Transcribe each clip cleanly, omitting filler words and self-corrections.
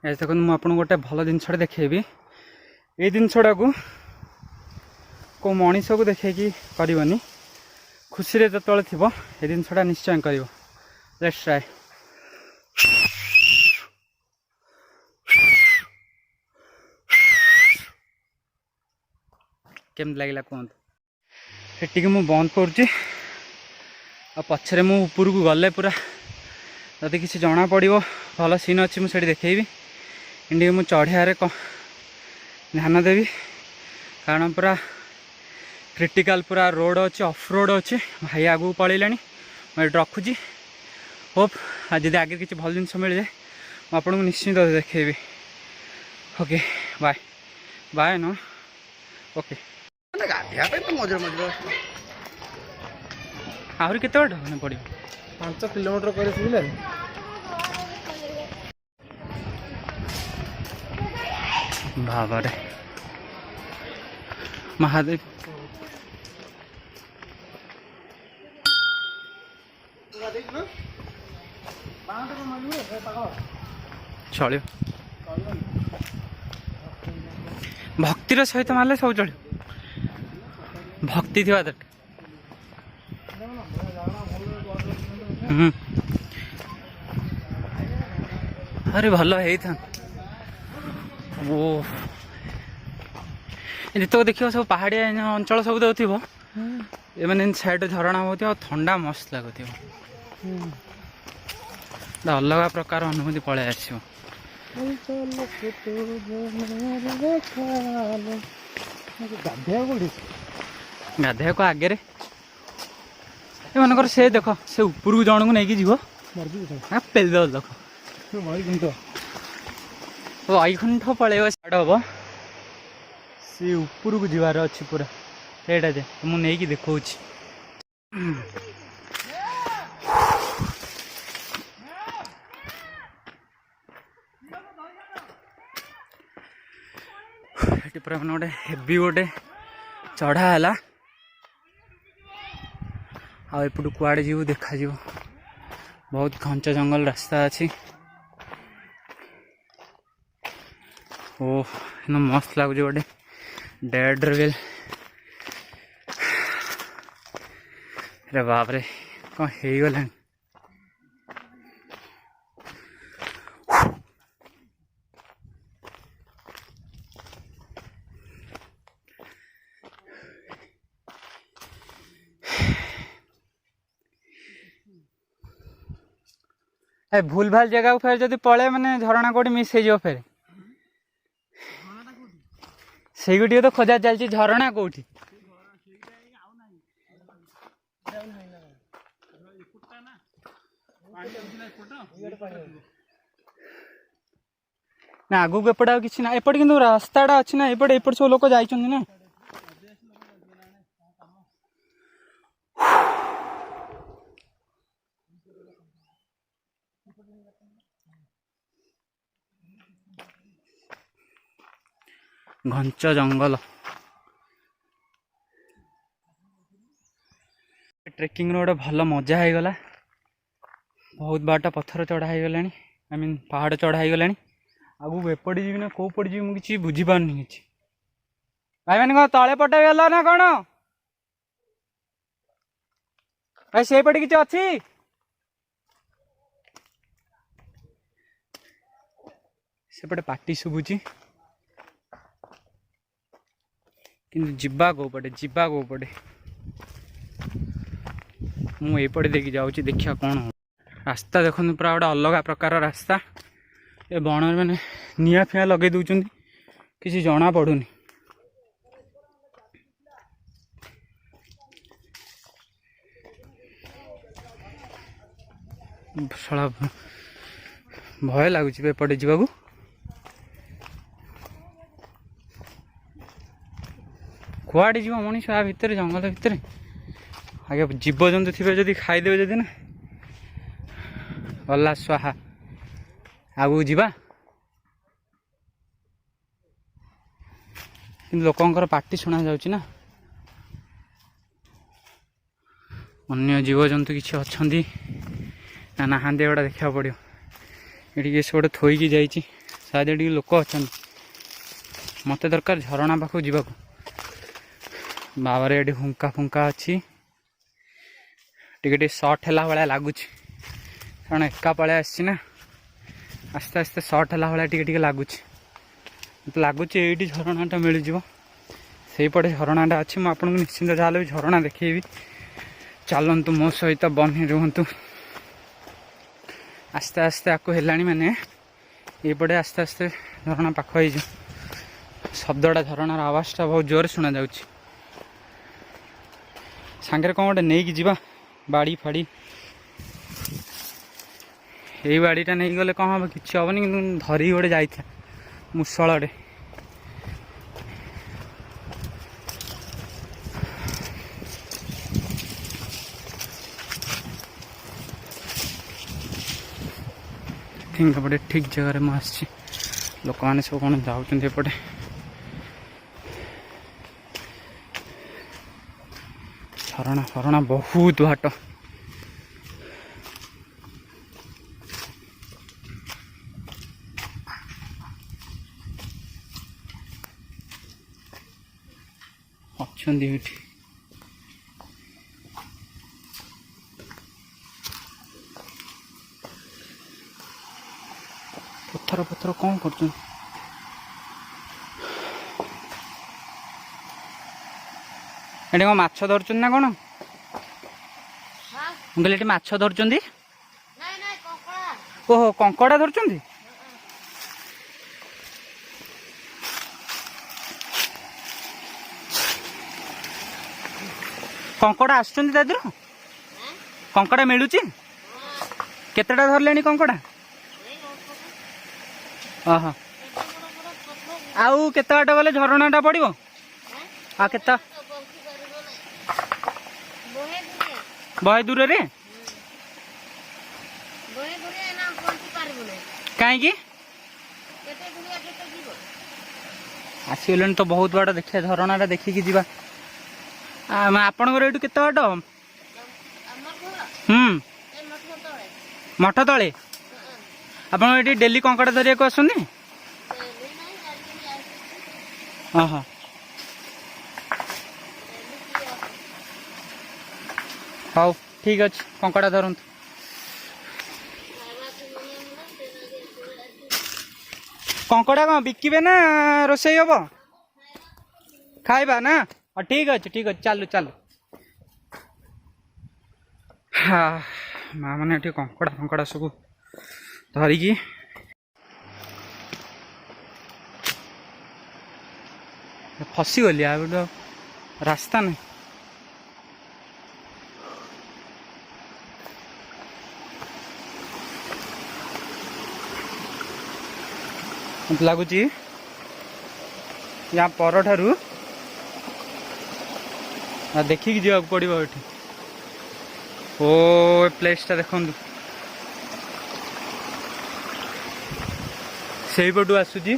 देखो मुझे आपको गोटे भल जिनसा देखेबी ये जिनसा को मनीष को देखी करनी खुशी रे जो थी ये जिनसा निश्चय कर लेट्स ट्राई केमती लगे कहतु ये मुझे बंद करुच्ची पछरे मु ऊपर को गले पूरा जदि किसी जना पड़ो भल सीन अच्छी मुझे देखेबी इंडिया मुझे चढ़ियारे ध्यान देवी कारण पूरा क्रिटिकल पूरा रोड अच्छे ऑफ रोड अच्छे भाई आगू पलैला मुझे रखुची होप जदि आगे किसी भल जिन मिल जाए मुझे निश्चिंत देखेबी okay bye bye no okay मझे मझे आहरी केते बाट होने पड़ो 5 किलोमीटर कर सुविले बाबरे महादेव चलो भक्तिर सहित मारे सब चलो भक्ति थी दरकार अरे भल है वो जितक देखिए सब पहाड़िया अंचल सब तो थी ये मैंने साइड झरणा हो ठंडा मस्त लगुथ अलग प्रकार अनुभूति पलि आस गाधे को आगे रे मनकर से देख से ऊपर को जन को लेकिन जीव पेल देख वैकुंठ पलैब स्टार्ट हम सी ऊपर को जीवार अच्छी पूरा सेटा जे मुझे देखा पूरा मैंने गोटे हेवी गोटे चढ़ा है आउट कुआड़े जीव देखा बहुत घंच जंगल रास्ता अच्छी ओ मस्त लगुच गोटे डेड रिविल रे बाप रे कौन हो गला भूल भाल जगह को फिर जब पड़े मैंने झरणा कौटी मिस हो फिर से गोटे तो खोजा चलती झरणा कौटी ना आगू को एपटे किसी ना एपटे किंतु रास्ताटा अच्छी ना एपटे एपटे सब लोग जाइछन ना घंच जंगल ट्रेकिंग रोड भल मजा हो गला बहुत बाट पत्थर चढ़ा हो गला आई मीन पहाड़ चढ़ा हो गला आगू एपटे जी ना कौ पटे जी मुझे बुझी पारनी किसी भाई मैंने कौन तले पटे गला ना कौन भाई से पटे किसी अच्छी सेपटे पार्टी शुभुची किंतु जीवा को पटे मुझे देखी जाऊँगी देखिया कौन हो रास्ता देखो पूरा गोटे अलग प्रकार रास्ता ये बण मैंने निआ फिया लगे दौरान किसी जना पड़ूनी शला भय लगुच एपटे जावाक कुआड़े जीव मनीष आ भितर जंगल भितर आगे जीवजंतु थे जदि खाईदेवे जदि ना गला स्वाहा आगू जावा कि लोकंर पार्टी शुणा जाऊँगी ना अन्य जीवजंतु किसी अच्छा ना नहांती एगुड़ा देखा पड़ो ये गोटे थोईकी जाइए शायद ये लोक अच्छा मत दरकार झरणा पाखक जावाक बाबार ये हुंका फुंका अच्छी टे सर्ट है भाया लगुच कारण एका पलि आसना आस्ते आस्ते सर्ट है भाया टे लगुच मत लगुच ये झरणाटा मिल जाव से पटे झरणाटा अच्छी मुझे आपको निश्चिंत जहाँ भी झरणा देखी चलतु मो सहित बनी रुहतु आस्ते आस्ते आपको है माने ये आस्ते आस्ते झरणा पाख हो शब्दटा झरणार आवाजटा बहुत जोर शुणा जा सांगे कौन गोटे नहीं कि बाड़ी फाड़ी यही बाड़ीटा नहीं गले कौन हम कि हेनी कि धरी गोटे जाता मुसलटे थिंक ठीक जगह मुझे लोक मैंने सब कौन जापटे झरणा फरणा बहुत बाट अच्छा पत्थर पत्थर कौन कर माछ धर ना कौन मुझे माछ धर ओहो कंकड़ा धर कंकड़ा आसुच्च कंकड़ा मिलूँ केतेटा धरले कंकड़ा ओह आउ केते बाट गले झरणाटा पड़ो आ केता बहे दूर रे कहीं आसगले तो बहुत बाट देखिए झरणाटा देखिकी जीवा आपणकर ये केते बाट मठ तले आप डेली कंकड़ा धरिया को आसुनी हाँ हाउ ठीक अच्छे कंकड़ा धरत कंकड़ा कौन बिकबे ना रोसई हम खाइबा ना ठीक अच्छे चलु चलु हाँ माँ मैंने कंकड़ा फंकड़ा सब धरिकी फसीगली आ गोटे रास्ता नहीं मत लगुच या पर देखिकी जा पड़ो ये ओ प्लेसटा देखु से पटू आसूची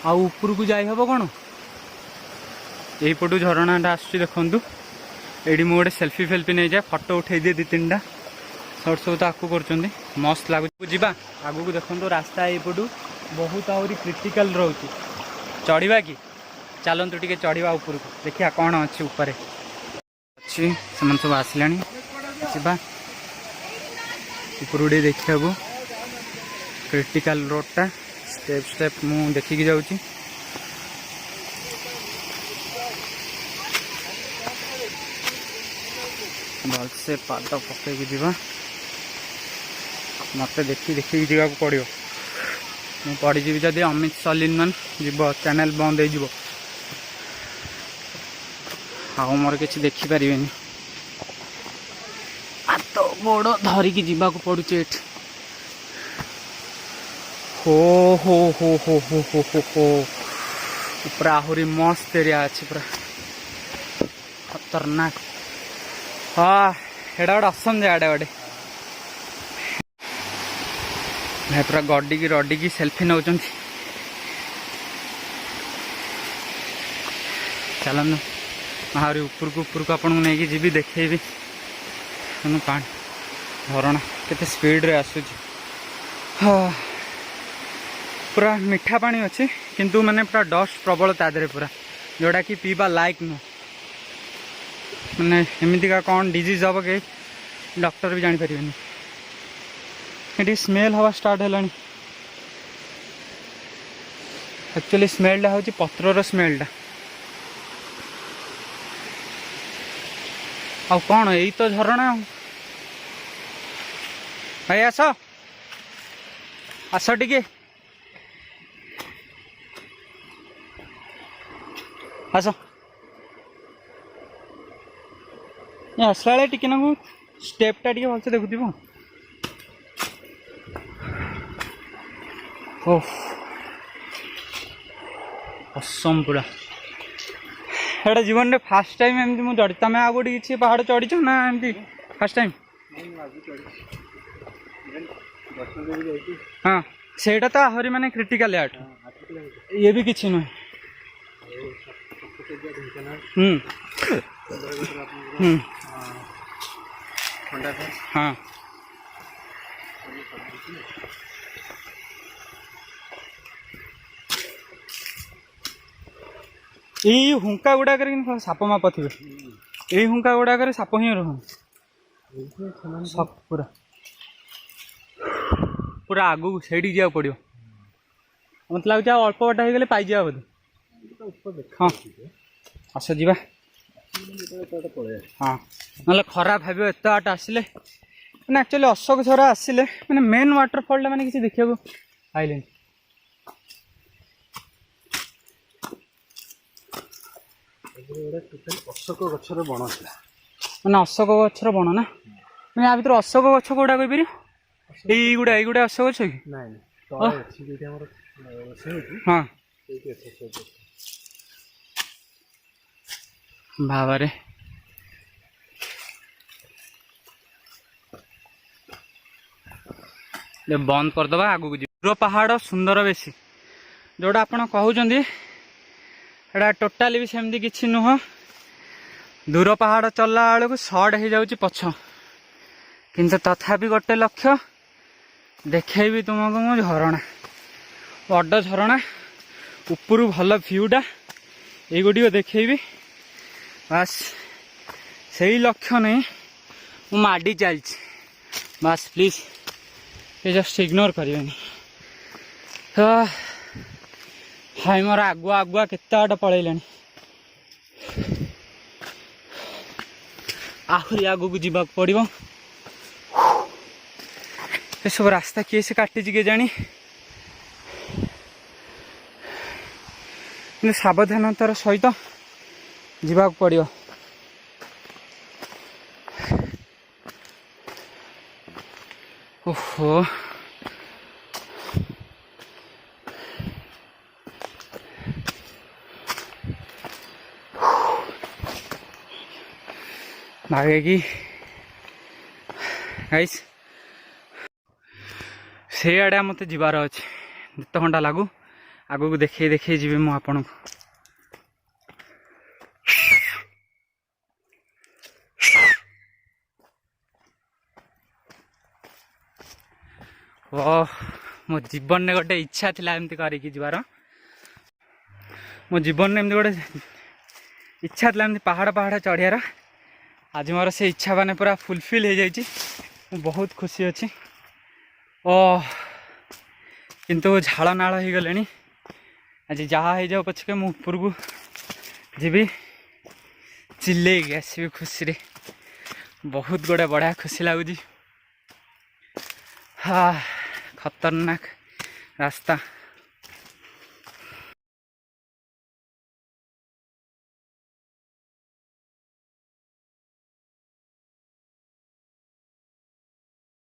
आउपर को जाई हब कौन यही पटू झरणाटा आसूची देखु ये मुझे सेल्फी फेल्फी नहीं जाए फटो उठे दिए दी तीन सर्ट सब तो आकू कर मस्त लगुच जा आगू देखो रास्ता यपटू बहुत आहरी क्रिटिकल रोचे चढ़ा कि चलतु टे चढ़ा ऊपर को देखिए कौन अच्छी ऊपर अच्छी से सब आसला जा ऊपर देखा क्रिटिकल रोडटा स्टेप स्टेप मु देखिकी जाऊँगी भलसे पाद पकईकी जा मत देखिकी जावा पड़ो मु पड़जी जदि अमित सलीन जीव चैनल बंद हो आउ मोर किसी देखिपारे हाथ गोड़ धरिकी जावाक पड़ुचे हो हो हो हो हो हो हो हो पूरा आहरी मस्त एरिया अच्छी पूरा खतरनाक हाँ एटा गोटे असम जगह गोटे भाई पूरा गड्डी की सेल्फी नौ चलू आहरी ऊपर को आपको नहीं जी देखेबी पानी झरणा केते स्पीड रे आसुची हाँ पूरा मीठा पानी अच्छी किंतु माने पूरा डस्ट प्रबल तादे पूरा जोड़ा कि पीवा लायक नुह मैंने एमतीका कौन डिजीज हम कि डॉक्टर भी जापर ये स्मेल हवा स्टार्ट है एक्चुअली स्मेलटा हूँ पत्रर स्मेलटा आ कौन यही तो झरणा भाई आस आस टिके आस आसला बेले टिके ना स्टेपटा टे भलसे देखुव ओह असम पूरा एटा जीवन में फास्ट टाइम एमती मुझे चढ़ी तुम आगे किसी पहाड़ चढ़ीच ना एमती फास्ट टाइम हाँ सेटा तो आहरी माने क्रिटिकल यार ये भी किसी नुह हाँ यही हुंका गुड़ाक साप माप थे यही हुंका गुड़ाक साप ही रुह सब पूरा पूरा आगू से जा पड़ो मत लगे अल्प बाट हो पाई जा बोधे हाँ आस जा हाँ ना खराब भाव एत बाट आसिले मैंने एक्चुअली अशोक झरा आसिले मैंने मेन वाटरफॉल मैंने किसी देखा पाइले अशोक गचर बण मैंने अशोक गचर बण ना मैंने या भर अशोक गच कौटा कहीपर युड़ा अशोक गच कि हाँ भावरे बंद करदे आगू दूर पहाड़ सुंदर बेसी जोड़ा आपड़ कहते एटा टोटाली भी सेमती किसी नुह दूर पहाड़ चलला बेलू सर्ट हो जाऊँ पछ किंतु तथापि गोटे लक्ष्य देखी तुमको मो झरणा बड़ झरणा उपरू भल भ्यूटा ये देखी बास से लक्ष्य नहीं मु माडी चलती बास प्लीज ये जस्ट इग्नोर करें हाई मोर आगुआ आगुआ केते बाट पलैलानी आहरी आगू को जीवा पड़ो ये सब रास्ता किए से काटी के जानी सावधानतार सहित जीवा पड़ो ओहो भागे कि गाइस से आड़े मत जीवार अच्छे जिते घंटा लागू आगू को देखे देखे जी मु आपन को मो जीवन में गोटे इच्छा थिला एमती करिकी जीवार मो जीवन में एमती गोटे इच्छा थिला एमती पहाड़ पहाड़ चढ़ियार आज मोर से इच्छा माने पूरा फुलफिल हो जाइए बहुत खुशी अच्छी किंतु झाड़ नाड़ हो गले आज जहाँ हो जाओ पछके मु ऊपर को जीवी चिल्ले आसबि खुशी रे बहुत गोटे बढ़िया खुशी लगुच हाँ खतरनाक रास्ता।